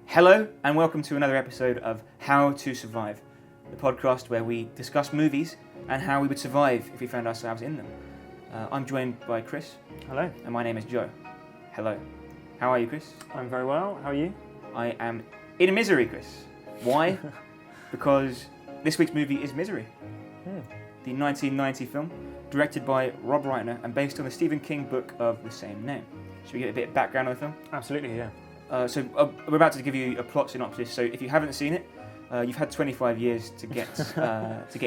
Hello and welcome to another episode of How to Survive, the podcast where we discuss movies and how we would survive if we found ourselves in them. I'm joined by Chris. Hello. And my name is Joe. Hello. How are you, Chris? I'm very well. How are you? I am in misery, Chris. Why? Because this week's movie is Misery. The 1990 film, directed by Rob Reiner and based on the Stephen King book of the same name. Should we get a bit of background on the film? Absolutely, yeah. We're about to give you a plot synopsis, so if you haven't seen it, you've had 25 years to get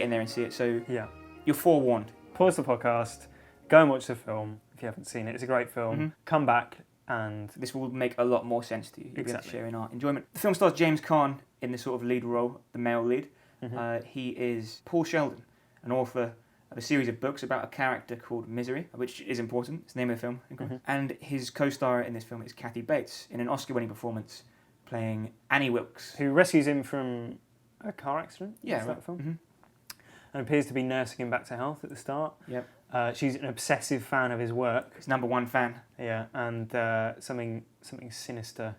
in there and see it, so Yeah. you're forewarned. Pause the podcast, go and watch the film if you haven't seen it. It's a great film. Mm-hmm. Come back and... This will make a lot more sense to you. You'll be able to Exactly. share in our enjoyment. The film stars James Caan in the sort of lead role, the male lead. Mhm. He is Paul Sheldon, an author of a series of books about a character called Misery, which is important. It's the name of the film. Mhm. And his co-star in this film is Kathy Bates, in an Oscar-winning performance, playing Annie Wilkes. Who rescues him from a car accident? Yeah, Is that right. the film? Mm-hmm. And appears to be nursing him back to health at the start. Yep. She's an obsessive fan of his work. His number one fan. Yeah, and something sinister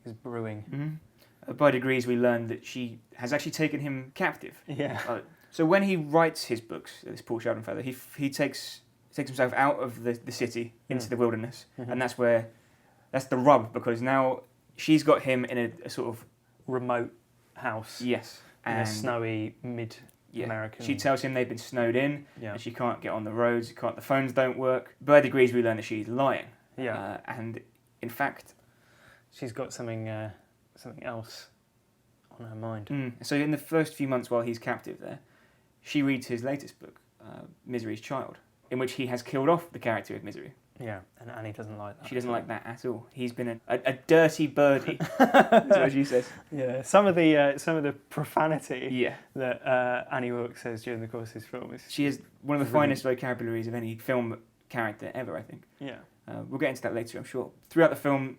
is brewing. Mm-hmm. By degrees, we learn that she has actually taken him captive. Yeah. So when he writes his books, this Paul Sheldon fellow, he takes himself out of the city into the wilderness, Mhm. and that's the rub, because now she's got him in a sort of Remote house. yes, In and a snowy mid-American... She tells him they've been snowed in, Yeah. and she can't get on the roads, the phones don't work. By degrees, we learn that she's lying. Yeah. And in fact, She's got something else on her mind. so in the first few months while he's captive there, she reads his latest book, Misery's Child, in which he has killed off the character of Misery. Yeah, and Annie doesn't like that. She doesn't like that at all. He's been a dirty birdie, that's what she says. Yeah, some of the profanity Yeah. that Annie Wilkes says during the course of this film is... She is one of the Brilliant. finest vocabularies of any film character ever, I think. Yeah. We'll get into that later, I'm sure. Throughout the film,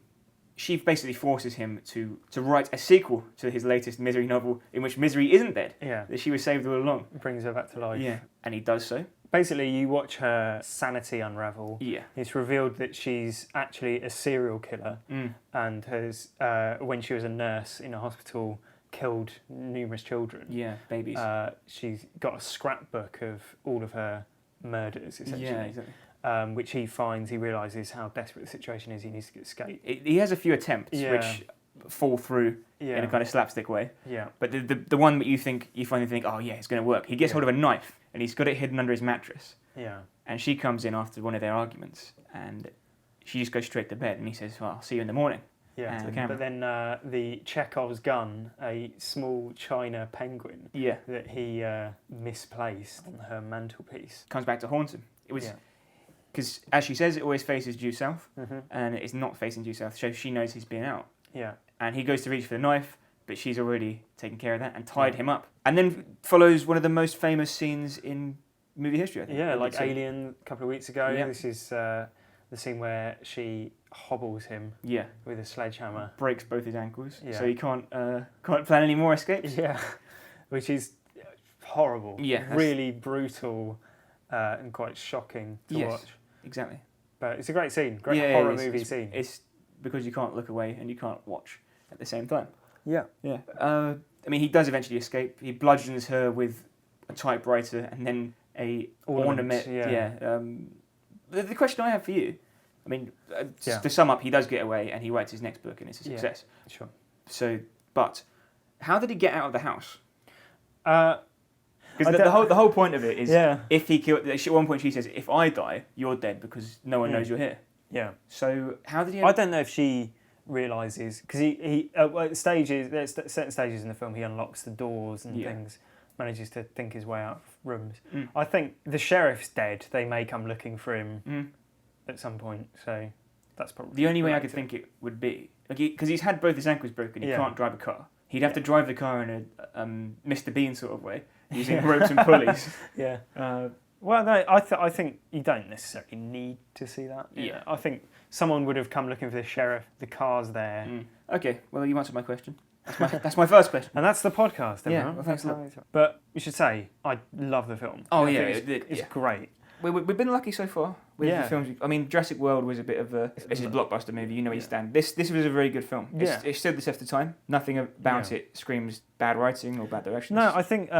she basically forces him to write a sequel to his latest Misery novel, in which Misery isn't dead, Yeah, that she was saved all along. brings her back to life. Yeah, and he does so. Basically, you watch her sanity unravel. Yeah. It's revealed that she's actually a serial killer and has, when she was a nurse in a hospital, killed numerous children. Yeah, babies. She's got a scrapbook of all of her murders, essentially. Yeah, exactly. Which he realises how desperate the situation is, he needs to escape. He has a few attempts Yeah. which fall through Yeah. in a kind of slapstick way. Yeah. But the one that you finally think, oh yeah, it's going to work. He gets hold of a knife and he's got it hidden under his mattress. Yeah. And she comes in after one of their arguments and she just goes straight to bed and he says, well, I'll see you in the morning. Yeah, To the camera. but then the Chekhov's gun, a small china penguin Yeah. that he misplaced on her mantelpiece. Comes back to haunt him. It was Yeah. because, as she says, it always faces due south Mm-hmm. and it's not facing due south, so she knows he's been out. Yeah. And he goes to reach for the knife, but she's already taken care of that and tied him up. And then follows one of the most famous scenes in movie history, I think. Yeah, I would like say. Alien a couple of weeks ago. Yeah. This is the scene where she hobbles him Yeah. with a sledgehammer. Breaks both his ankles, Yeah. so he can't plan any more escapes. Yeah, which is horrible. Yeah, that's- really brutal and quite shocking to Yes. watch. Exactly. But it's a great scene, great Yeah, horror it's- movie scene. It's because you can't look away and you can't watch at the same time. Yeah. Yeah. I mean, he does eventually escape. He bludgeons her with a typewriter and then a ornament. Yeah. The question I have for you, I mean, Yeah. to sum up, he does get away and he writes his next book and it's a Yeah. success. Sure. So, but how did he get out of the house? I Because don't- the whole point of it is, Yeah. if he killed. At one point, she says, "If I die, you're dead because no one knows you're here." Yeah. So how did he? I don't know if she realises because he at stages, there's certain stages in the film he unlocks the doors and Yeah. things, manages to think his way out of rooms. Mm. I think the sheriff's dead. They may come looking for him Mm. at some point, so that's probably The only way I could related. think it would be, because he's had both his ankles broken, he Yeah. can't drive a car. He'd have to drive the car in a Mr. Bean sort of way, using ropes and pulleys. Yeah. Well, no, I think you don't necessarily need to see that. Yeah. I think someone would have come looking for the sheriff. The car's there, Okay, well, you answered my question. That's my first question. and that's the podcast. Yeah, everyone. well, thanks a lot. That's how But you should say I love the film. Oh, I yeah, think it's yeah. great. We've been lucky so far. with Yeah. the films. I mean, Jurassic World was a bit of a... It's a blockbuster movie, you know where you Yeah. stand. This was a very good film. Yeah. It stood the test of time. Nothing about Yeah. it screams bad writing or bad direction. No, I think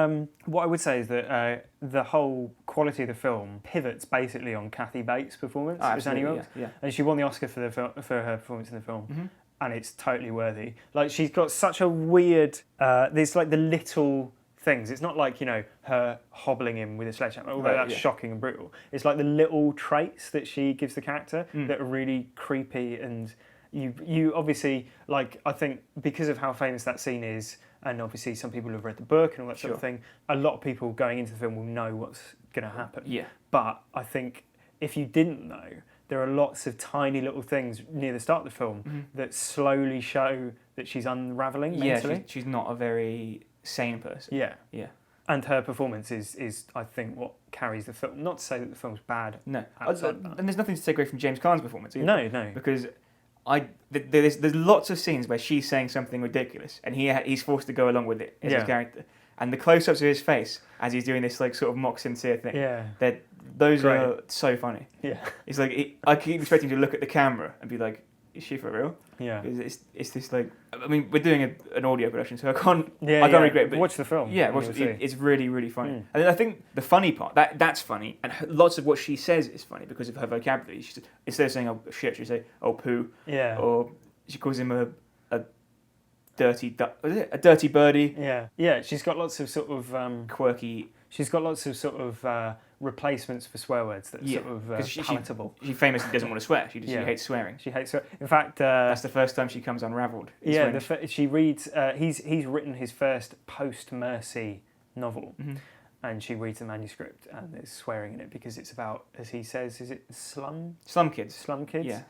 what I would say is that the whole quality of the film pivots basically on Kathy Bates' performance as Annie absolutely, Wilkes. yeah. And she won the Oscar for for her performance in the film. Mm-hmm. And it's totally worthy. Like, she's got such a weird... there's like the little things. It's not like, her hobbling him with a sledgehammer, although that's shocking and brutal. It's like the little traits that she gives the character that are really creepy, and you obviously, like, I think because of how famous that scene is, and obviously some people have read the book and all that sort of thing, a lot of people going into the film will know what's going to happen. Yeah. But I think if you didn't know, there are lots of tiny little things near the start of the film that slowly show that she's unravelling mentally. Yeah, she's not a very sane person. Yeah. Yeah. And her performance is I think, what carries the film. Not to say that the film's bad. No. outside that. And there's nothing to take away from James Caan's performance either. No. Because there's lots of scenes where she's saying something ridiculous and he's forced to go along with it as his character. And the close-ups of his face as he's doing this like sort of mock sincere thing. Yeah. Those Great. are so funny. Yeah. It's like I keep expecting to look at the camera and be like, "Is she for real?" Yeah. It's this like, I mean, we're doing an audio production, so I can't regret it. But watch the film. yeah, and you'll see. it's really, really funny. And then I think the funny part, that's funny, and lots of what she says is funny because of her vocabulary. Instead of saying "oh shit," she say "oh poo," Yeah. or she calls him a dirty a dirty birdie. Yeah. She's got lots of sort of Quirky. She's got lots of sort of replacements for swear words that are sort of palatable. She famously doesn't want to swear. She hates swearing. She hates swear. In fact, That's the first time she comes unravelled. she reads. He's written his first post-Mercy novel, and she reads the manuscript, and there's swearing in it because it's about, as he says, is it slum kids? Slum kids. Yeah.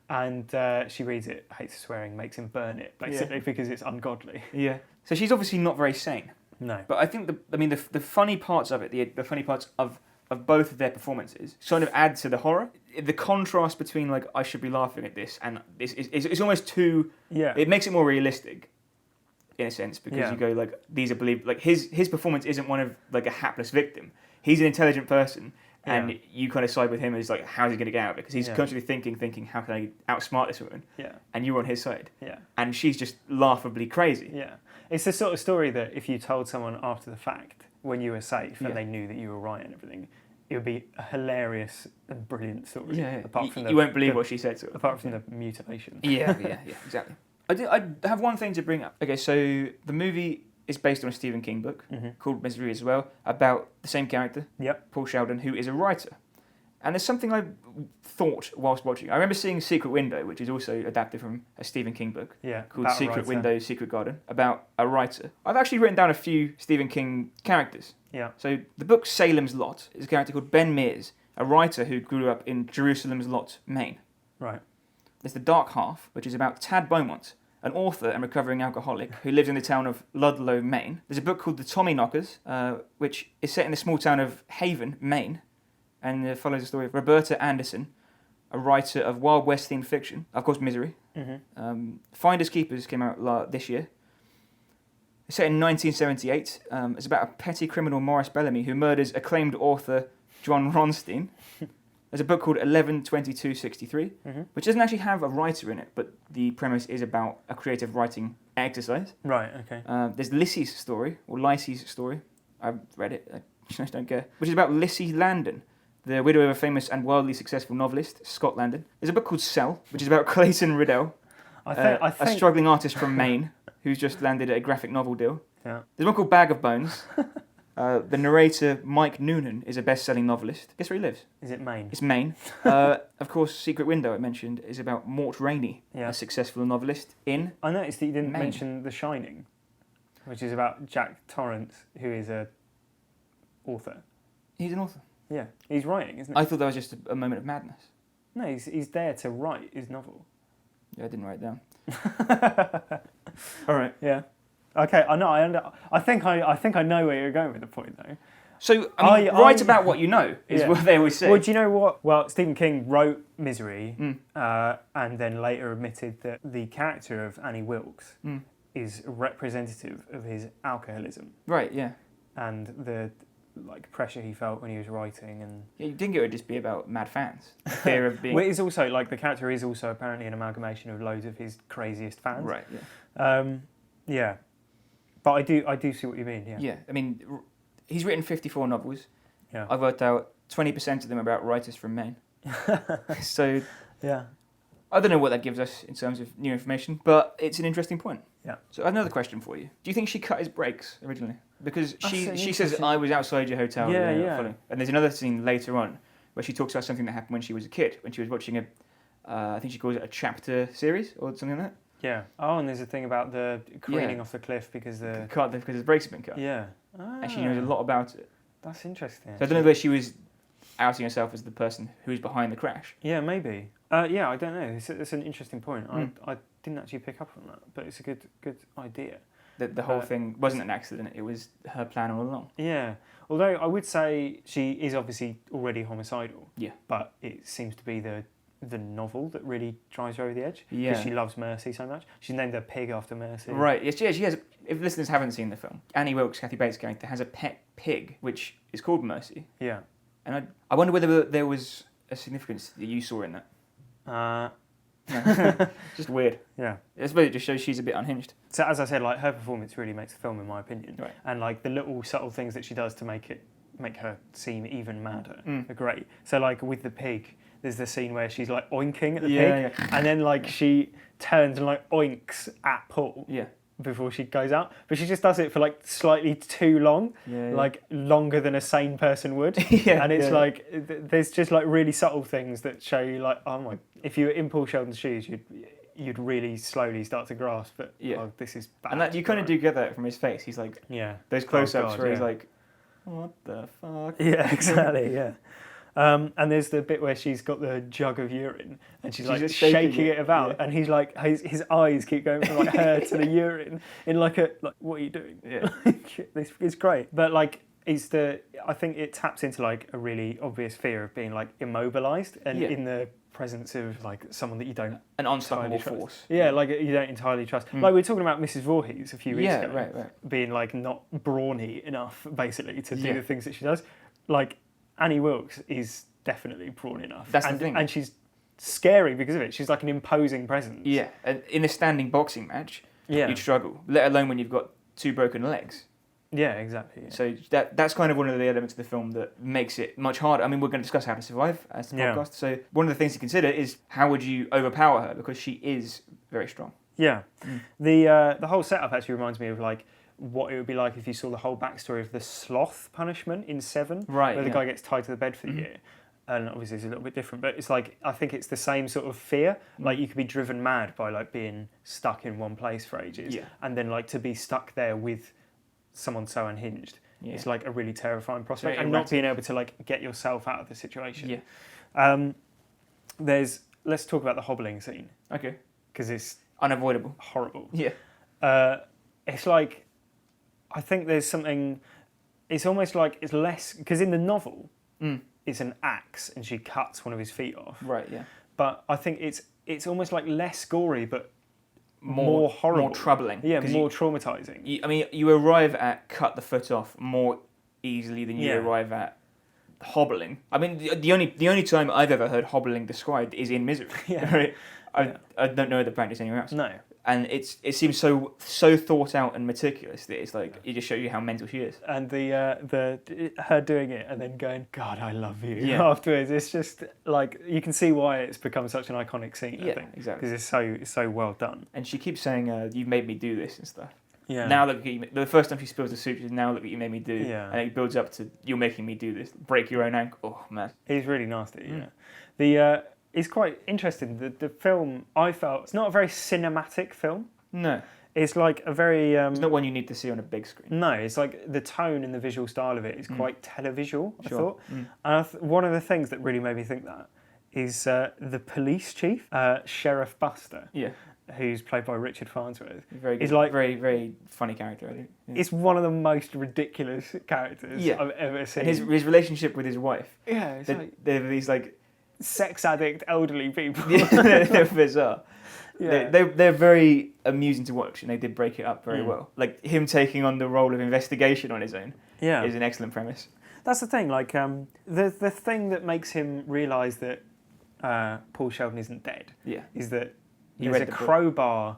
And she reads it, hates swearing, makes him burn it, basically, because it's ungodly. Yeah. So she's obviously not very sane. No. But I think the funny parts of it, the funny parts of both of their performances, sort of add to the horror. The contrast between like I should be laughing at this and this is almost too. Yeah. It makes it more realistic, in a sense, because you go like these are believed. Like his performance isn't one of like a hapless victim. He's an intelligent person. And you kind of side with him as like, how's he going to get out of it? Because he's constantly thinking, how can I outsmart this woman? Yeah. And you're on his side. Yeah. And she's just laughably crazy. Yeah. It's the sort of story that if you told someone after the fact, when you were safe and they knew that you were right and everything, it would be a hilarious and brilliant story. Yeah. Apart from you won't believe what she said. Sort of. Apart from the mutilation. Yeah, exactly. I have one thing to bring up. Okay, so the movie is based on a Stephen King book called Misery as well, about the same character, Paul Sheldon, who is a writer. And there's something I thought whilst watching. I remember seeing Secret Window, which is also adapted from a Stephen King book called Secret Window, Secret Garden, about a writer. I've actually written down a few Stephen King characters. Yeah. So the book Salem's Lot is a character called Ben Mears, a writer who grew up in Jerusalem's Lot, Maine. Right. There's The Dark Half, which is about Tad Beaumont, an author and recovering alcoholic who lives in the town of Ludlow, Maine. There's a book called The Tommyknockers, which is set in the small town of Haven, Maine, and follows the story of Roberta Anderson, a writer of Wild West themed fiction, of course Misery. Finders Keepers came out this year. It's set in 1978. It's about a petty criminal, Morris Bellamy, who murders acclaimed author John Ronstein. There's a book called 11/22/63, which doesn't actually have a writer in it, but the premise is about a creative writing exercise. Right, okay. There's Lissy's story, or Lycie's story. I've read it, I just don't care. Which is about Lissy Landon, the widow of a famous and wildly successful novelist, Scott Landon. There's a book called Cell, which is about Clayton Riddell, I think a struggling artist from Maine, who's just landed a graphic novel deal. Yeah. There's one called Bag of Bones. The narrator, Mike Noonan, is a best-selling novelist. Guess where he lives? Is it Maine? It's Maine. Of course, Secret Window, I mentioned, is about Mort Rainey, a successful novelist in I noticed that you didn't Maine. mention The Shining, which is about Jack Torrance, who is a author. He's an author. Yeah, he's writing, isn't he? I thought that was just a moment of madness. No, he's there to write his novel. Yeah, I didn't write it down. All right. Yeah. Okay, I know. I think I know where you're going with the point, though. So, write about what you know is what they always say. Well, do you know what? Well, Stephen King wrote Misery, and then later admitted that the character of Annie Wilkes is representative of his alcoholism. Right. Yeah. And like pressure he felt when he was writing, and Yeah, you think it would just be about mad fans, the fear of being. well, it's also like the character is also apparently an amalgamation of loads of his craziest fans. Right. Yeah. Yeah, but I do see what you mean. Yeah. Yeah. I mean, he's written 54 novels. Yeah. I've worked out 20% of them about writers from Maine. So Yeah. I don't know what that gives us in terms of new information, but it's an interesting point. Yeah. So I have another question for you. Do you think she cut his brakes originally? Because That's she an says, interesting- I was outside your hotel. Yeah, you know, yeah. following. And there's another scene later on where she talks about something that happened when she was a kid, when she was watching I think she calls it a chapter series or something like that. Yeah. Oh, and there's a thing about the careening off the cliff because the Because his brakes have been cut. yeah. And she knows a lot about it. That's interesting. So I don't know whether she was outing herself as the person who was behind the crash. Yeah, maybe. Yeah, I don't know. It's an interesting point. I didn't actually pick up on that, but it's a good idea. The whole thing wasn't an accident, it was her plan all along. Yeah. Although I would say she is obviously already homicidal. Yeah. But it seems to be the novel that really drives her over the edge. Yeah. Because she loves Mercy so much. She's named her pig after Mercy. Right, yes, she has. If listeners haven't seen the film, Annie Wilkes, Kathy Bates' character, has a pet pig, which is called Mercy. Yeah. And I wonder whether there was a significance that you saw in that. Just weird. Yeah. I suppose it just shows she's a bit unhinged. So as I said, like her performance really makes the film, in my opinion. Right. And like the little subtle things that she does to make her seem even madder are great. So like with the pig, there's the scene where she's like oinking at the pig, and then like she turns and like oinks at Paul. Yeah. Before she goes out, but she just does it for like slightly too long, like longer than a sane person would. And it's like there's just like really subtle things that show you like, oh my, if you were in Paul Sheldon's shoes, you'd really slowly start to grasp that. Oh, this is bad. And that you kind of do get that from his face. He's like, those close-ups where he's like, what the fuck? Yeah, exactly. Yeah. And there's the bit where she's got the jug of urine and she's like shaking it about, and he's like his eyes keep going from like her to the urine in like what are you doing? Yeah, this is great. But like I think it taps into like a really obvious fear of being like immobilized and in the presence of like someone that you don't an unstoppable force. Yeah, like you don't entirely trust. Like we were talking about Mrs. Voorhees a few weeks ago, right. being like not brawny enough basically to do the things that she does. Like Annie Wilkes is definitely brawn enough. That's the thing. And she's scary because of it. She's like an imposing presence. Yeah, and in a standing boxing match, you'd struggle, let alone when you've got 2 broken legs. Yeah, exactly. Yeah. So that's kind of one of the elements of the film that makes it much harder. I mean, we're going to discuss How to Survive as the podcast. So one of the things to consider is how would you overpower her, because she is very strong. Yeah. The whole setup actually reminds me of like what it would be like if you saw the whole backstory of the sloth punishment in Seven, right? Where the guy gets tied to the bed for the year. And obviously it's a little bit different, but it's like I think it's the same sort of fear. Like you could be driven mad by like being stuck in one place for ages, and then like to be stuck there with someone so unhinged. Yeah. It's like a really terrifying prospect, and not being able to like get yourself out of the situation. Yeah. Let's talk about the hobbling scene. Okay. Because it's unavoidable, horrible. Yeah. It's like I think there's something. It's almost like it's less because in the novel. It's an axe and she cuts one of his feet off. Right, yeah. But I think it's almost like less gory but more horrible. More troubling. Yeah, more traumatising. I mean, you arrive at cut the foot off more easily than you arrive at hobbling. I mean, the only time I've ever heard hobbling described is in Misery. Right? I don't know the practice anywhere else. No. And it seems so thought out and meticulous that it's like it just shows you how mental she is. And the her doing it and then going, God, I love you afterwards. It's just like you can see why it's become such an iconic scene. I think exactly, because it's so well done. And she keeps saying, "You've made me do this" and stuff. Yeah. Now look at you. The first time she spills the soup, she says, "Now look what you made me do." Yeah. And it builds up to you're making me do this. Break your own ankle. Oh man. He's really nasty. Yeah. It's quite interesting. The film, I felt, it's not a very cinematic film. No. It's like a very... it's not one you need to see on a big screen. No, it's like the tone and the visual style of it is quite televisual, I thought. Mm. And one of the things that really made me think that is the police chief, Sheriff Buster, who's played by Richard Farnsworth. Very good. He's like, very, very funny character, I think. Yeah. It's one of the most ridiculous characters I've ever seen. And his relationship with his wife. Yeah, it's they're these like... sex addict elderly people. They're bizarre. Yeah. They're very amusing to watch, and they did break it up very well. Like him taking on the role of investigation on his own is an excellent premise. That's the thing. Like the thing that makes him realise that Paul Sheldon isn't dead. Yeah. Is that He there's read a the book. crowbar.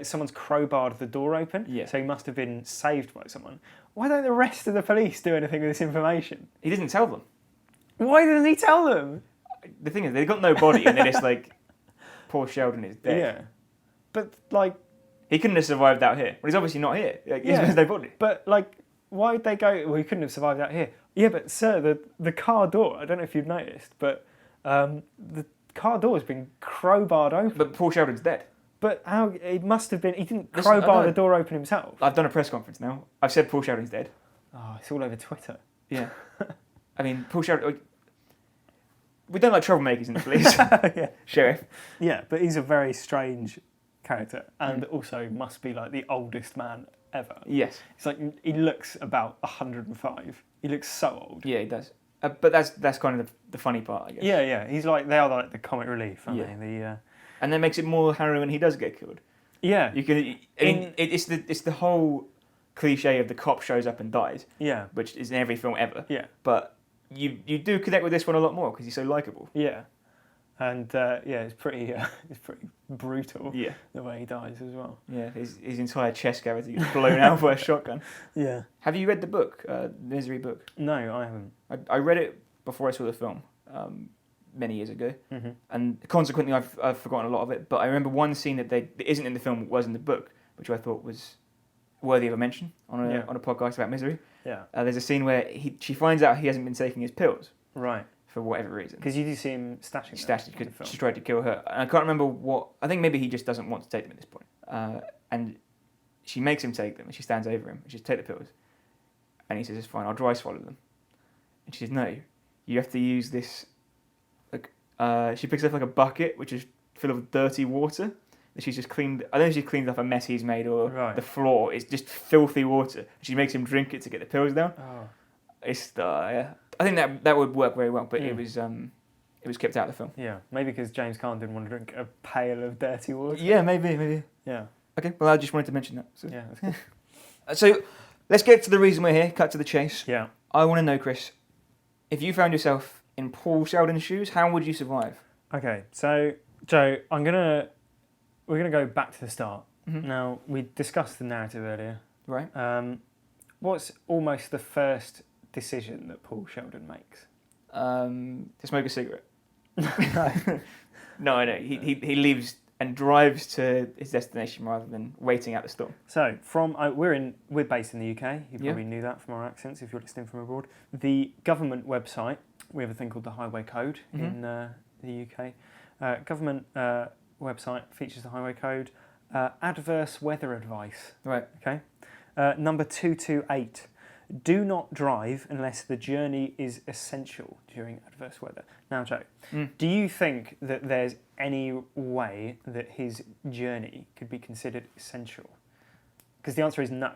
Someone's crowbarred the door open. Yeah. So he must have been saved by someone. Why don't the rest of the police do anything with this information? He didn't tell them. Why didn't he tell them? The thing is, they've got no body, and they're just like, Paul Sheldon is dead. Yeah. But like, He couldn't have survived out here. Well, he's obviously not here. Like, Yeah. There's no body. but like, why would they go? Well, he couldn't have survived out here. Yeah, but sir, the car door. I don't know if you've noticed, but the car door has been crowbarred open. But Paul Sheldon's dead. But how? It must have been. He didn't Listen, I crowbar know. the door open himself. I've done a press conference now. I've said Paul Sheldon's dead. Oh, it's all over Twitter. Yeah. I mean, Paul Sheldon... We don't like troublemakers in the police. Yeah. Sheriff. Yeah, but he's a very strange character, and also must be like the oldest man ever. Yes. It's like he looks about 105. He looks so old. Yeah, he does. But that's kind of the funny part, I guess. Yeah, yeah. He's like they are like the comic relief, aren't Yeah. they? And that makes it more harrowing when he does get killed. Yeah. You can. It's the whole cliche of the cop shows up and dies, Yeah. which is in every film ever. Yeah. But you do connect with this one a lot more because he's so likable. Yeah. And it's pretty brutal. Yeah. The way he dies as well. Yeah. His entire chest cavity gets blown out by a shotgun. Yeah. Have you read the book, Misery book? No, I haven't. I read it before I saw the film many years ago, Mm-hmm. and consequently I've forgotten a lot of it. But I remember one scene that isn't in the film, was in the book, which I thought was worthy of a mention on a podcast about Misery. Yeah. There's a scene where she finds out he hasn't been taking his pills Right. for whatever reason. Because you do see him stashing. She them stashed it in the because film. she tried to kill her. And I can't remember what. I think maybe he just doesn't want to take them at this point. And she makes him take them, and she stands over him and she says, "Take the pills." And he says, "It's fine, I'll dry swallow them." And she says, "No, you have to use this." Like, she picks up like a bucket which is full of dirty water that she's just cleaned. I don't know if she's cleaned up a mess he's made or Right. the floor. It's just filthy water. She makes him drink it to get the pills down. Oh. It's yeah. I think that would work very well, but it was kept out of the film. Yeah. Maybe because James Caan didn't want to drink a pail of dirty water. Yeah, maybe. Yeah. Okay, well, I just wanted to mention that. So, Yeah. That's good. so let's get to the reason we're here. Cut to the chase. Yeah. I want to know, Chris, if you found yourself in Paul Sheldon's shoes, how would you survive? Okay, so Joe, we're gonna go back to the start. Mm-hmm. Now we discussed the narrative earlier. Right. What's almost the first decision that Paul Sheldon makes? To smoke a cigarette. No, I know. He leaves and drives to his destination rather than waiting out the storm. So we're based in the UK. You probably knew that from our accents if you're listening from abroad. The government website, we have a thing called the Highway Code in the UK. Government website features the Highway Code. Adverse weather advice. Right. Okay. Number 228. Do not drive unless the journey is essential during adverse weather. Now, Joe, do you think that there's any way that his journey could be considered essential? Because the answer is no.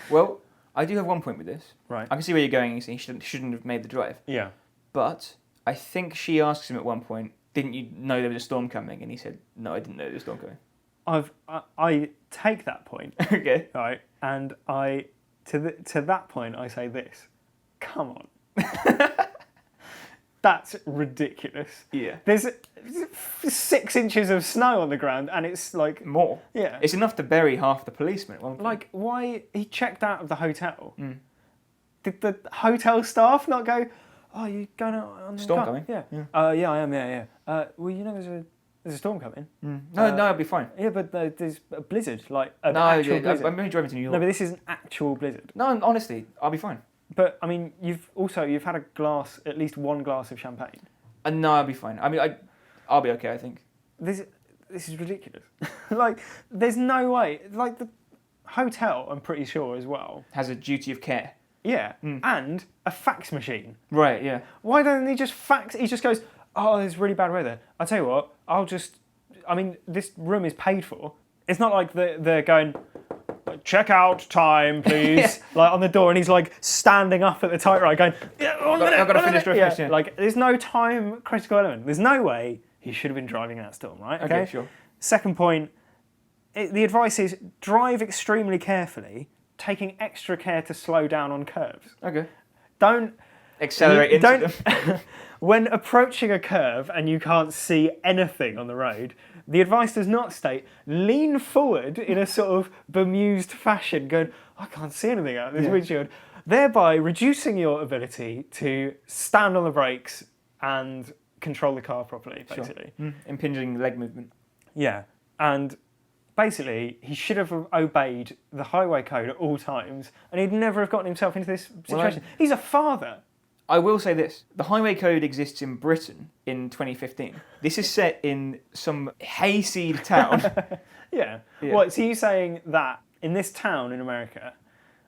Well, I do have one point with this. Right. I can see where you're going. He shouldn't have made the drive. Yeah. But I think she asks him at one point, "Didn't you know there was a storm coming?" And he said, "No, I didn't know there was a storm coming." I take that point. Okay. Right. And to that point, I say this. Come on. That's ridiculous. Yeah. There's 6 inches of snow on the ground, and it's like More. yeah. It's enough to bury half the policemen at one point. Like, why he checked out of the hotel? Did the hotel staff not go? Oh, you going out on the Storm car?" coming? Yeah. Yeah. Yeah, I am. Yeah. Well, you know, there's a storm coming. No, I'll be fine. Yeah, but there's a blizzard, like an No, actual blizzard. I'm only driving to New York. No, but this is an actual blizzard. No, honestly, I'll be fine. But I mean, you've had at least one glass of champagne. No, I'll be fine. I mean, I'll be okay, I think. This is ridiculous. Like, there's no way. Like the hotel, I'm pretty sure as well. Has a duty of care. Yeah, and a fax machine. Right, yeah. Why don't he just fax? He just goes, "Oh, there's really bad weather. I'll tell you what. This room is paid for. It's not like they're going, check out time, please." Like on the door, and he's like standing up at the typewriter going, I've got to finish breakfast, yeah. Like, there's no time critical element. There's no way he should have been driving that storm, right? Okay, sure. Second point, the advice is drive extremely carefully, taking extra care to slow down on curves. Okay. Don't Accelerate into them. When approaching a curve and you can't see anything on the road, the advice does not state lean forward in a sort of bemused fashion, going, I can't see anything out of this windshield, thereby reducing your ability to stand on the brakes and control the car properly, basically. Sure. Impinging leg movement. Yeah, and basically he should have obeyed the highway code at all times, and he'd never have gotten himself into this situation. He's a father. I will say this. The highway code exists in Britain in 2015. This is set in some hayseed town. Yeah. What, so you're saying that in this town in America,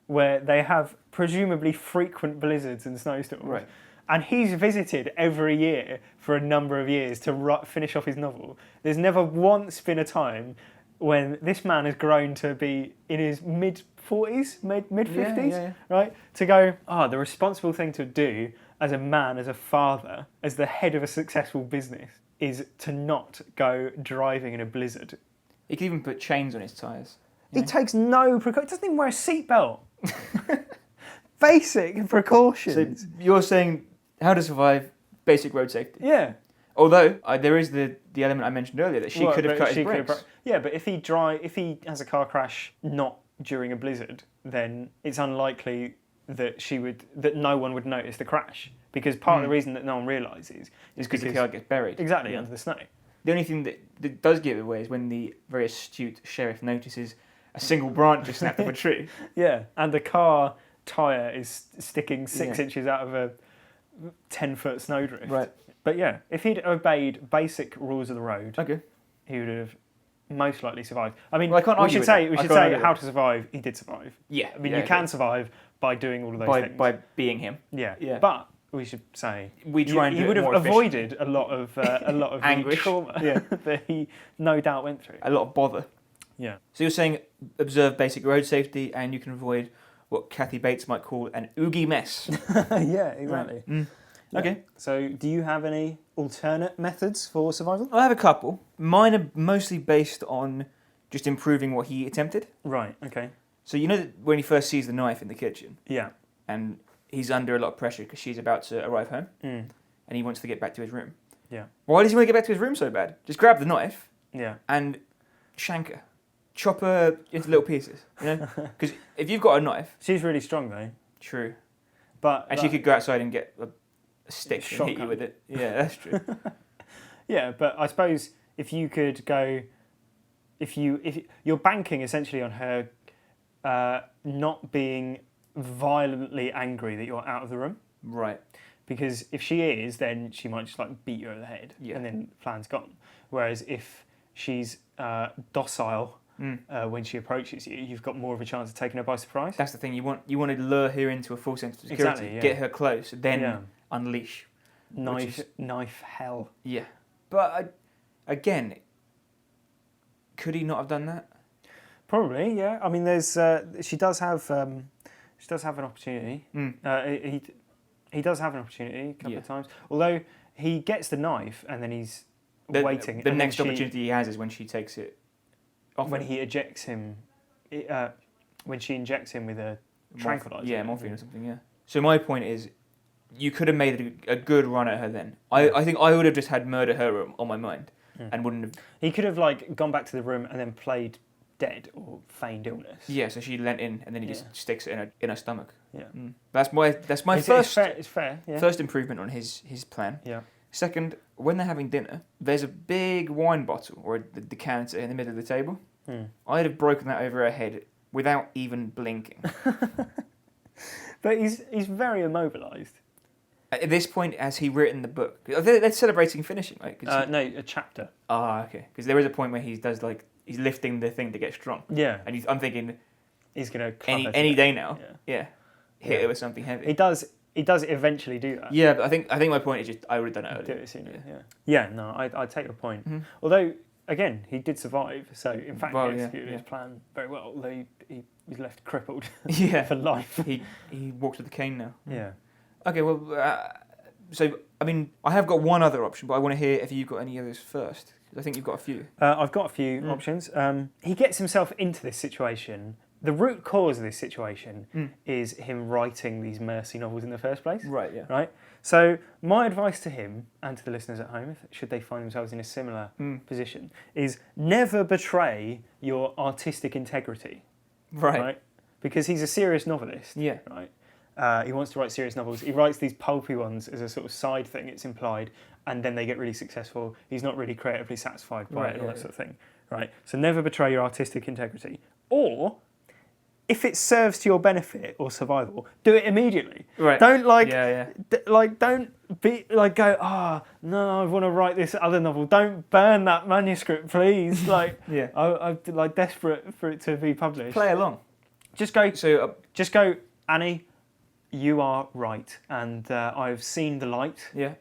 where they have presumably frequent blizzards and snowstorms, Right. and he's visited every year for a number of years to finish off his novel, there's never once been a time when this man has grown to be in his mid-40s, mid-50s, right? To go, the responsible thing to do as a man, as a father, as the head of a successful business, is to not go driving in a blizzard. He could even put chains on his tyres. He takes no precautions. He doesn't even wear a seatbelt. Basic precautions. So you're saying how to survive basic road safety? Yeah. Although there is the element I mentioned earlier that she could have cut his brakes. Yeah, but if he has a car crash not during a blizzard, then it's unlikely that no one would notice the crash, because part of the reason that no one realises is because the car gets buried. Exactly, under the snow. The only thing that does give it away is when the very astute sheriff notices a single branch is snapped off a tree. Yeah, and the car tyre is sticking 6 inches out of a 10-foot snowdrift. Right. But yeah, if he'd obeyed basic rules of the road, okay, he would have most likely survived. I mean, I can't we should say how to survive. survive. He did survive. Yeah. I mean, you can survive by doing all of those things. By being him. Yeah. But we should say we try and do he it would have more avoided a lot of anguish, trauma that he no doubt went through. A lot of bother. Yeah. So you're saying observe basic road safety, and you can avoid what Kathy Bates might call an oogie mess. Yeah, exactly. Right. Okay. So, do you have any alternate methods for survival? I have a couple. Mine are mostly based on just improving what he attempted. Right. Okay. So you know that when he first sees the knife in the kitchen, Yeah. and he's under a lot of pressure because she's about to arrive home, Mm. and he wants to get back to his room. Yeah. Why does he want to get back to his room so bad? Just grab the knife Yeah. and shank her. Chop her into little pieces, you know? Because if you've got a knife... She's really strong, though. True. But And she could go outside and get a stick and hit you shotgun. with it. Yeah, that's true. Yeah, but I suppose if you could go... If you're banking essentially on her not being violently angry that you're out of the room. Right. Because if she is, then she might just beat you over the head, and then plan's gone. Whereas if she's docile when she approaches you, you've got more of a chance of taking her by surprise. That's the thing. You want to lure her into a full sense of security, Exactly, yeah. get her close, then unleash. Knife hell. Yeah. But again, could he not have done that? Probably, yeah. I mean, there's she does have an opportunity. He does have an opportunity a couple of times. Although he gets the knife and then he's waiting. The next opportunity he has is when she takes it off. When he ejects him, when she injects him with a tranquilizer. Yeah, morphine or something. Yeah. So my point is, you could have made a good run at her then. I think I would have just had murder her on my mind, and wouldn't have. He could have gone back to the room and then played dead or feigned illness. Yeah, so she leant in and then he just sticks it in her stomach. Yeah. That's my first. It's fair. Yeah. First improvement on his plan. Yeah. Second, when they're having dinner, there's a big wine bottle or the decanter in the middle of the table. I'd have broken that over her head without even blinking. But he's very immobilised. At this point, has he written the book? They're celebrating finishing, right? No, a chapter. Ah, okay. Because there is a point where he does he's lifting the thing to get strong. Yeah. And I'm thinking he's gonna any day now. Yeah. Hit it with something heavy. He does eventually do that. Yeah, but I think my point is just I would have done it earlier. Do it sooner. Yeah. No, I take your point. Mm-hmm. Although again, he did survive, so in fact he executed his plan very well. Although he was left crippled. for life. He walks with a cane now. Yeah. Okay, well, so, I mean, I have got one other option, but I want to hear if you've got any others first. I think you've got a few. I've got a few options. He gets himself into this situation the root cause of this situation is him writing these mercy novels in the first place. Right, yeah. Right? So my advice to him and to the listeners at home, should they find themselves in a similar position, is never betray your artistic integrity. Right. Because he's a serious novelist. Yeah. Right. He wants to write serious novels. He writes these pulpy ones as a sort of side thing, it's implied, and then they get really successful. He's not really creatively satisfied by it and all that sort of thing. Right. So never betray your artistic integrity. Or, if it serves to your benefit or survival, do it immediately. Right. Don't don't be like go, no, I want to write this other novel. Don't burn that manuscript, please. Like, I'm like desperate for it to be published. Play along. Just go, Annie, you are right, and I've seen the light. Yeah.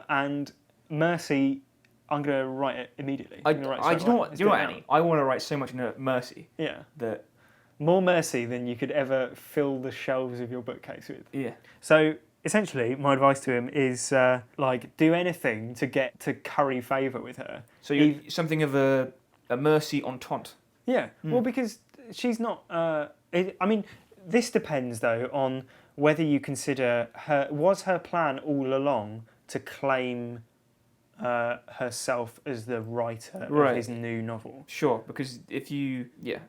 And Mercy, I'm going to write it immediately. You know what, Annie? I want to write so much Mercy. Yeah. That more Mercy than you could ever fill the shelves of your bookcase with. Yeah. So essentially, my advice to him is do anything to get to curry favour with her. So you're something of a Mercy entente. Yeah. Well, because she's not. This depends though on whether you consider her plan all along to claim herself as the writer of his new novel. Sure, because if you... Yeah.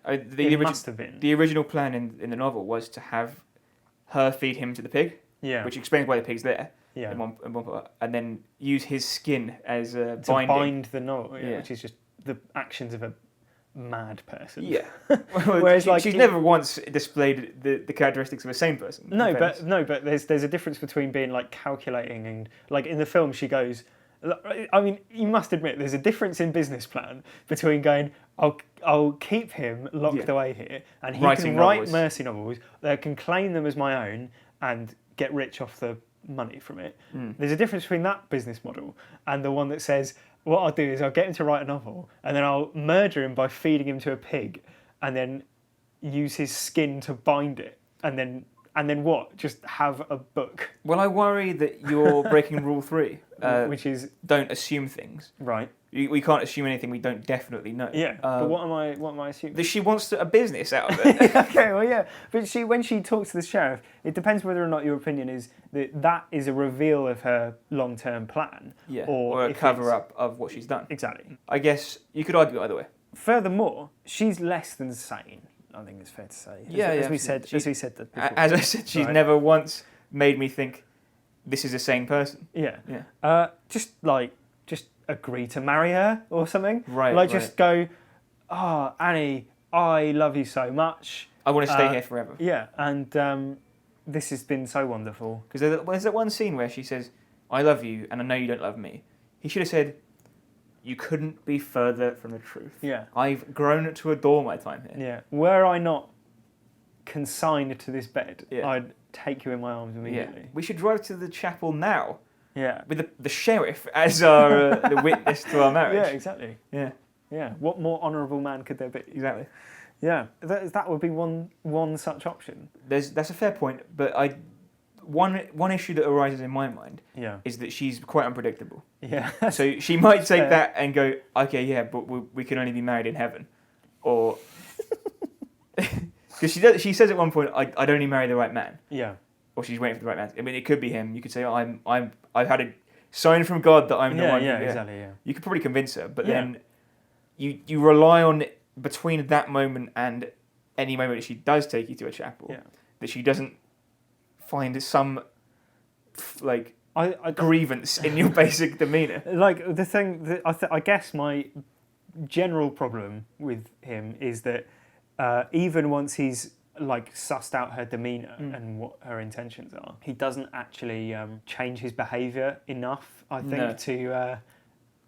Must have been. The original plan in the novel was to have her feed him to the pig, which explains why the pig's there, in one part, and then use his skin as a binding. To bind the novel, which is just the actions of a mad person. Yeah. Whereas she's never once displayed the characteristics of a sane person. No, but there's a difference between being like calculating and like in the film she goes... I mean, you must admit there's a difference in business plan between going, I'll keep him locked away here, and he can write mercy novels that can claim them as my own and get rich off the money from it. There's a difference between that business model and the one that says, what I'll do is I'll get him to write a novel and then I'll murder him by feeding him to a pig and then use his skin to bind it and then what? Just have a book. Well, I worry that you're breaking Rule 3, which is don't assume things. Right. We can't assume anything we don't definitely know. Yeah. But what am I assuming? That she wants a business out of it. Okay. Well, yeah. But when she talks to the sheriff, it depends whether or not your opinion is that is a reveal of her long-term plan. Yeah. Or a cover-up of what she's done. Exactly. I guess you could argue either way. Furthermore, she's less than sane. I think it's fair to say. As we said that before. As I said, she's never once made me think this is a sane person. Yeah. Yeah. Just agree to marry her or something. Right. Just go, Annie, I love you so much. I want to stay here forever. Yeah. And this has been so wonderful. Because there's that one scene where she says, I love you and I know you don't love me. He should have said, you couldn't be further from the truth. Yeah. I've grown to adore my time here. Yeah. Were I not consigned to this bed, Yeah. I'd take you in my arms immediately. Yeah. We should drive to the chapel now. Yeah. With the sheriff as our the witness to our marriage. Yeah, exactly. Yeah. Yeah. What more honourable man could there be? Exactly. Yeah. That would be one such option. That's a fair point, but one issue that arises in my mind is that she's quite unpredictable. Yeah. So she might take that and go, okay, yeah, but we can only be married in heaven, or because she says at one point, I'd only marry the right man. Yeah. Or she's waiting for the right man. I mean, it could be him. You could say, I've had a sign from God that I'm the one. Yeah, exactly. Yeah. You could probably convince her, but then you rely on between that moment and any moment that she does take you to a chapel, that she doesn't find some grievance in your basic demeanour. Like the thing that I guess my general problem with him is that even once he's sussed out her demeanour and what her intentions are, he doesn't actually change his behaviour enough, I think,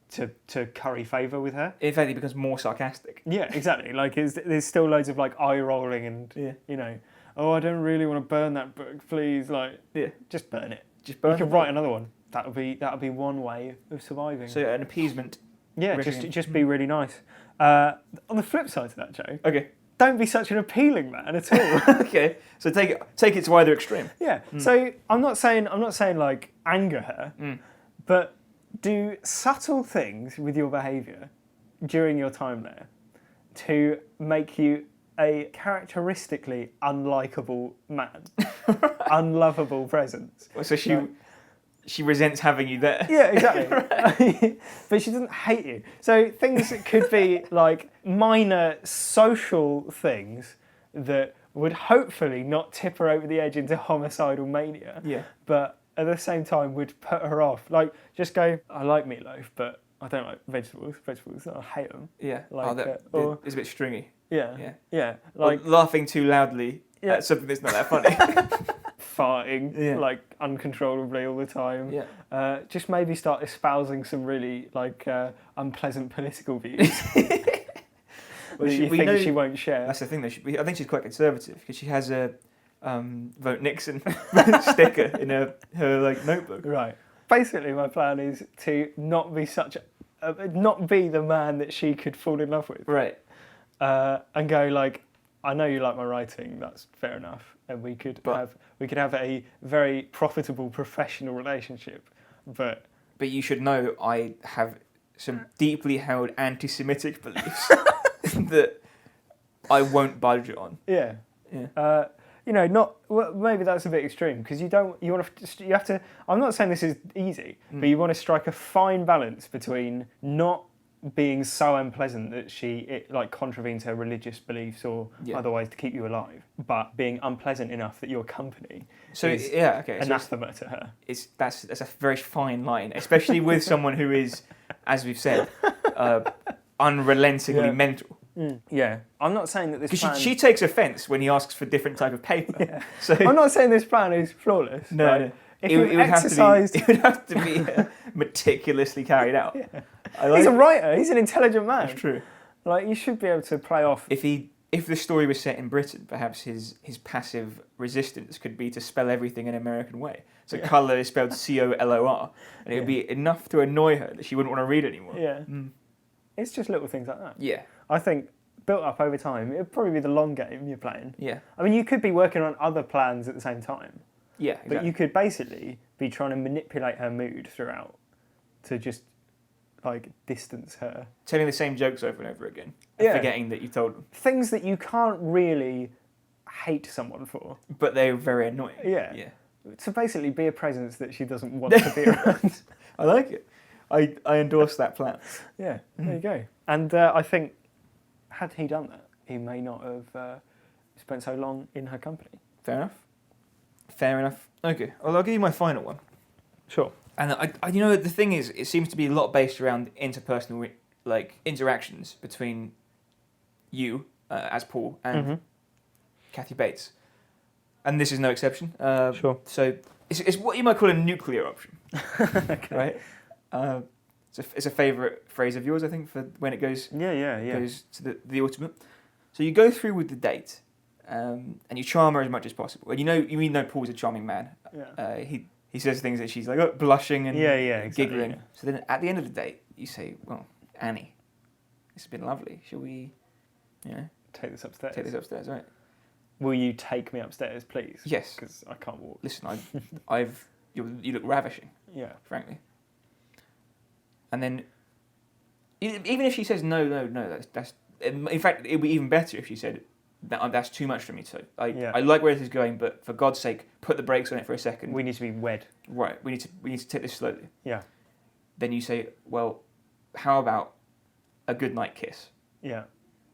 to curry favour with her. In fact, he becomes more sarcastic. Yeah, exactly. There's still loads of eye rolling and I don't really want to burn that book, please. Just burn it. You can write another one. That'll be one way of surviving. So an appeasement. Yeah, just be really nice. On the flip side to that, Joe. Okay. Don't be such an appealing man at all. Okay. So take it to either extreme. Yeah. So I'm not saying anger her, but do subtle things with your behaviour during your time there to make you a characteristically unlikable man, unlovable presence. So she resents having you there. Yeah, exactly. Right. But she doesn't hate you. So things could be like minor social things that would hopefully not tip her over the edge into homicidal mania. Yeah. But at the same time would put her off. Like, just go, I like meatloaf, but I don't like vegetables. I hate them. Yeah. Like, it's a bit stringy. Yeah. Like laughing too loudly at something that's not that funny. Farting, like, uncontrollably all the time. Yeah. Just maybe start espousing some really, like, unpleasant political views. Well, she won't share. That's the thing, though. I think she's quite conservative because she has a Vote Nixon sticker in her like notebook. Right. Basically, my plan is to not be not be the man that she could fall in love with. Right. And go like, I know you like my writing. That's fair enough, and we could have a very profitable professional relationship. But you should know I have some deeply held anti-Semitic beliefs that I won't budge on. Yeah. Maybe that's a bit extreme because you have to. I'm not saying this is easy, but you want to strike a fine balance between not being so unpleasant that it contravenes her religious beliefs or otherwise to keep you alive, but being unpleasant enough that your company is anathema to her. That's a very fine line, especially with someone who is, as we've said, unrelentingly mental. Yeah, I'm not saying that this plan... Because she takes offence when he asks for different type of paper. Yeah. So I'm not saying this plan is flawless. No, right? no. If it would have to be meticulously carried out. Yeah. He's a writer. He's an intelligent man. That's true. Like, you should be able to play off... If the story was set in Britain, perhaps his passive resistance could be to spell everything an American way. So colour is spelled C-O-L-O-R. And it would be enough to annoy her that she wouldn't want to read anymore. Yeah. It's just little things like that. Yeah. I think built up over time, it'd probably be the long game you're playing. Yeah. I mean, you could be working on other plans at the same time. Yeah, exactly. But you could basically be trying to manipulate her mood throughout to just, like, distance her. Telling the same jokes over and over again. And forgetting that you told them. Things that you can't really hate someone for. But they're very annoying. Yeah. To basically be a presence that she doesn't want to be around. I like it. I endorse that plan. Yeah, there you go. And I think, had he done that, he may not have spent so long in her company. Fair enough. Okay, well, I'll give you my final one. Sure. And the thing is, it seems to be a lot based around interpersonal, like, interactions between you as Paul and Kathy Bates, and this is no exception. Sure. So it's what you might call a nuclear option. Okay. Right. It's a favourite phrase of yours, I think, for when it goes goes to the ultimate. So you go through with the date, and you charm her as much as possible. And you know Paul's a charming man. Yeah. He says things that she's like blushing and exactly, giggling. Yeah. So then at the end of the date, you say, "Well, Annie, this has been lovely. Shall we, take this upstairs? Take this upstairs, right? Will you take me upstairs, please? Yes, because I can't walk. Listen, you look ravishing. Yeah, frankly. And then, even if she says no, that's in fact, it would be even better if she said that's too much for me. So I like where this is going, but for God's sake, put the brakes on it for a second. We need to be wed. Right. We need to take this slowly. Yeah. Then you say, well, how about a goodnight kiss? Yeah.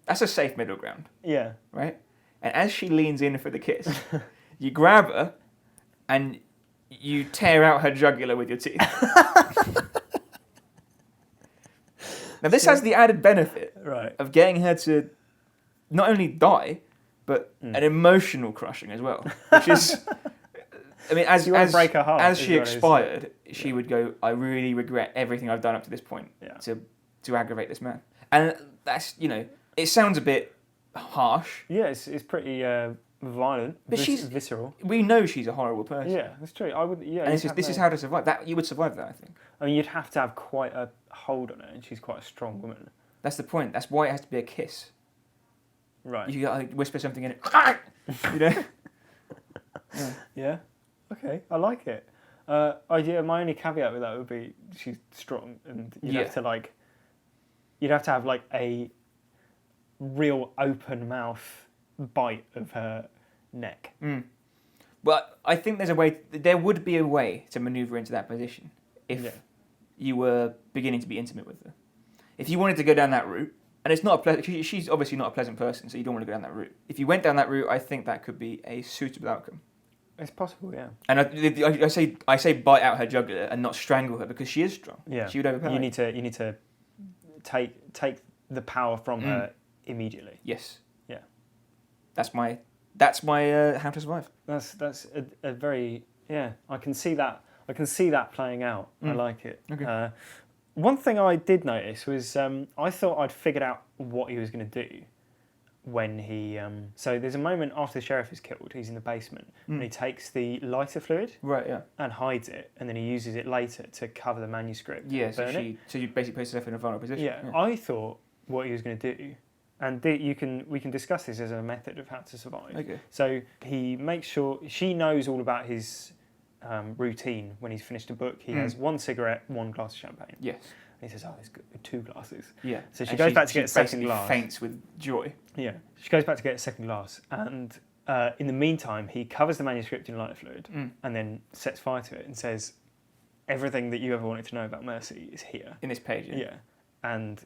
That's a safe middle ground. Yeah. Right. And as she leans in for the kiss, you grab her, and you tear out her jugular with your teeth. Now, this has the added benefit of getting her to not only die, but an emotional crushing as well. Which is, I mean, as break her heart, as she expired, she would go, I really regret everything I've done up to this point to aggravate this man. And that's, it sounds a bit harsh. Yeah, it's pretty violent, but she's visceral. We know she's a horrible person. Yeah, that's true. I would. Yeah, and this is how to survive. That you would survive that, I think. I mean, you'd have to have quite a hold on her, and she's quite a strong woman. That's the point. That's why it has to be a kiss. Right. You gotta whisper something in it. Yeah. Okay, I like it. My only caveat with that would be she's strong, and you'd have to have like a real open mouth bite of her neck. But I think there would be a way to manoeuvre into that position if you were beginning to be intimate with her. If you wanted to go down that route, and it's not she's obviously not a pleasant person, so you don't want to go down that route. If you went down that route, I think that could be a suitable outcome. It's possible, yeah. And I say bite out her jugular and not strangle her because she is strong. Yeah. She would overpower. You need to take the power from her immediately. Yes. Yeah. That's my How to Survive. That's a very I can see that playing out. I like it. Okay. One thing I did notice was I thought I'd figured out what he was going to do when he. So there's a moment after the sheriff is killed. He's in the basement and he takes the lighter fluid and hides it, and then he uses it later to cover the manuscript. Yeah. So you basically place yourself in a vulnerable position. Yeah. I thought what he was going to do. And we can discuss this as a method of how to survive. Okay. So he makes sure she knows all about his routine when he's finished a book. He has 1 cigarette, 1 glass of champagne. Yes. And he says, "Oh, it's good, 2 glasses." Yeah. So she goes back to get a second glass. Faints with joy. Yeah. She goes back to get a second glass, and in the meantime, he covers the manuscript in lighter fluid and then sets fire to it and says, "Everything that you ever wanted to know about Mercy is here in this page." Yeah. And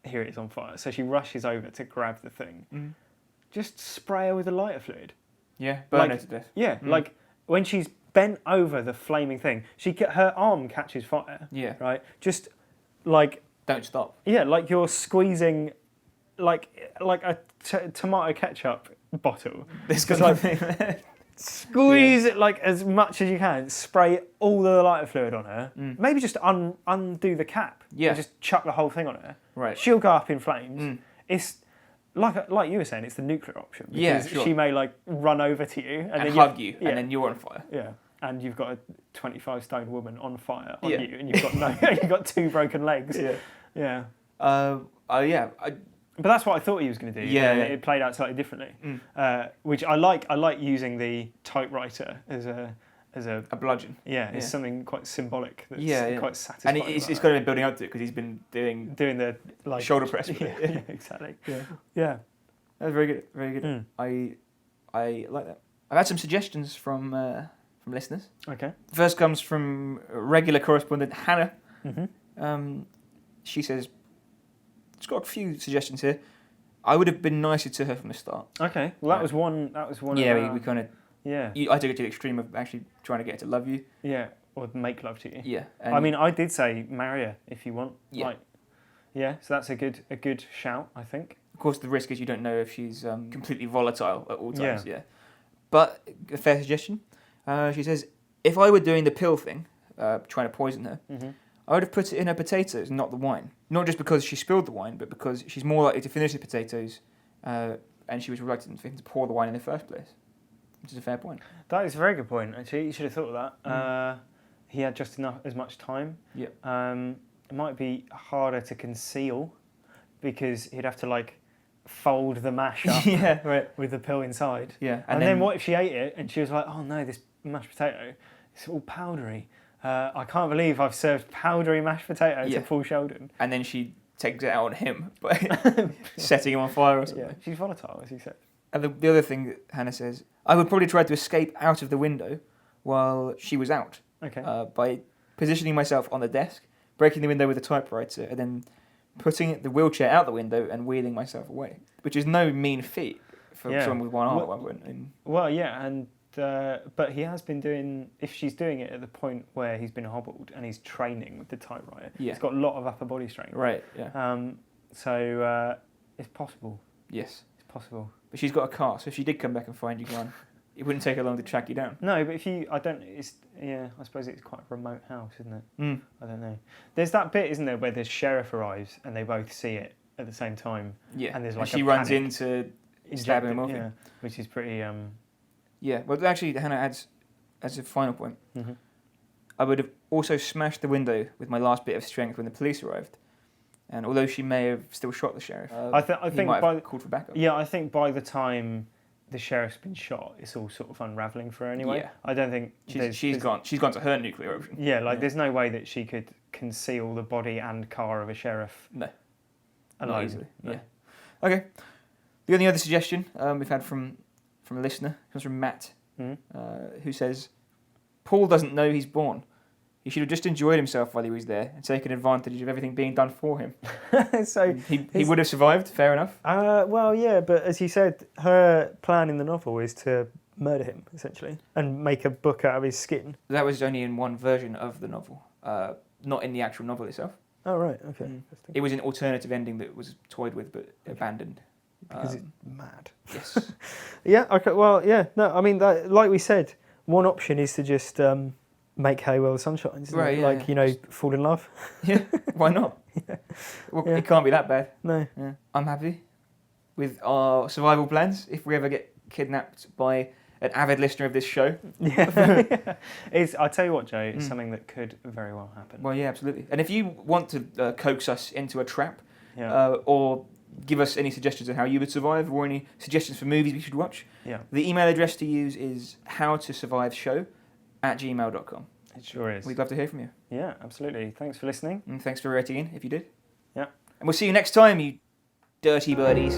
here it is on fire. So she rushes over to grab the thing. Just spray her with a lighter fluid. Yeah, burn her to death. Yeah, like when she's bent over the flaming thing, her arm catches fire. Yeah. Right? Just like... Don't stop. Yeah, like you're squeezing like a tomato ketchup bottle. This kind of thing. Squeeze it like as much as you can. Spray all the lighter fluid on her. Maybe just undo the cap. Yeah. And just chuck the whole thing on her. Right. She'll go up in flames. It's like you were saying. It's the nuclear option. Because she may like run over to you and then hug you, and then you're on fire. Yeah. And you've got a 25 stone woman on fire on you, and you've got 2 broken legs. Yeah. Yeah. But that's what I thought he was going to do. Yeah, it played out slightly differently, which I like. I like using the typewriter as a bludgeon. Yeah, it's something quite symbolic. That's quite satisfying. And it's got to be building up to it because he's been doing the like shoulder press. Yeah, exactly. Yeah. That was very good. Very good. I like that. I've had some suggestions from listeners. Okay. The first comes from regular correspondent Hannah. She says, it's got a few suggestions here. I would have been nicer to her from the start. Okay. Well, that was one. Yeah, we kind of. Yeah. I took it to the extreme of actually trying to get her to love you. Yeah, or make love to you. Yeah. I mean, I did say marry her if you want. Yeah. So that's a good shout, I think. Of course, the risk is you don't know if she's completely volatile at all times. Yeah. But a fair suggestion. She says, if I were doing the pill thing, trying to poison her, I would have put it in her potatoes, not the wine. Not just because she spilled the wine, but because she's more likely to finish the potatoes, and she was reluctant to pour the wine in the first place. Which is a fair point. That is a very good point, actually. You should have thought of that. He had just as much time. Yeah. It might be harder to conceal because he'd have to fold the mash up with the pill inside. Yeah. And then what if she ate it and she was like, "Oh no, this mashed potato, it's all powdery. I can't believe I've served powdery mashed potato to Paul Sheldon." And then she takes it out on him by setting him on fire or something. Yeah, she's volatile, as you said. And the other thing that Hannah says, I would probably try to escape out of the window while she was out. Okay. By positioning myself on the desk, breaking the window with a typewriter, and then putting the wheelchair out the window and wheeling myself away, which is no mean feat for someone with one arm. Well, yeah, and but he has been doing. If she's doing it at the point where he's been hobbled and he's training with the typewriter, he's got a lot of upper body strength. Right. Yeah. So it's possible. Yes, it's possible. But she's got a car, so if she did come back and find you gone, it wouldn't take her long to track you down. No, but I suppose it's quite a remote house, isn't it? I don't know. There's that bit, isn't there, where the sheriff arrives and they both see it at the same time. Yeah. And there's and she runs in to stab him off. Yeah, which is pretty. Yeah. Well, actually, Hannah adds as a final point. I would have also smashed the window with my last bit of strength when the police arrived. And although she may have still shot the sheriff, I think might have called for backup. Yeah, I think by the time the sheriff's been shot, it's all sort of unravelling for her anyway. Yeah. I don't think she's gone to her nuclear option. Yeah, there's no way that she could conceal the body and car of a sheriff. No, alone. not easily. No. Yeah. Okay. The only other suggestion we've had from a listener comes from Matt, who says, Paul doesn't know he's born. He should have just enjoyed himself while he was there and taken advantage of everything being done for him. So he would have survived, fair enough. Well, yeah, but as you said, her plan in the novel is to murder him, essentially, and make a book out of his skin. That was only in one version of the novel, not in the actual novel itself. Oh, right, okay. It was an alternative ending that was toyed with but abandoned. Because it's mad. Yes. Yeah, okay, well, yeah, no, I mean, like we said, one option is to just make hay while the sun shines, right? Yeah, Yeah. Fall in love. Yeah, why not? Yeah. Well, Yeah. it can't be that bad. No. Yeah. I'm happy with our survival plans if we ever get kidnapped by an avid listener of this show. Yeah. I tell you what, Joe, it's something that could very well happen. Well, yeah, absolutely. And if you want to coax us into a trap, Yeah. or give us any suggestions on how you would survive, or any suggestions for movies we should watch, Yeah. the email address to use is howtosurviveshow@gmail.com. It sure is. We'd love to hear from you. Yeah, absolutely. Thanks for listening. And thanks for rating in if you did. Yeah. And we'll see you next time, you dirty birdies.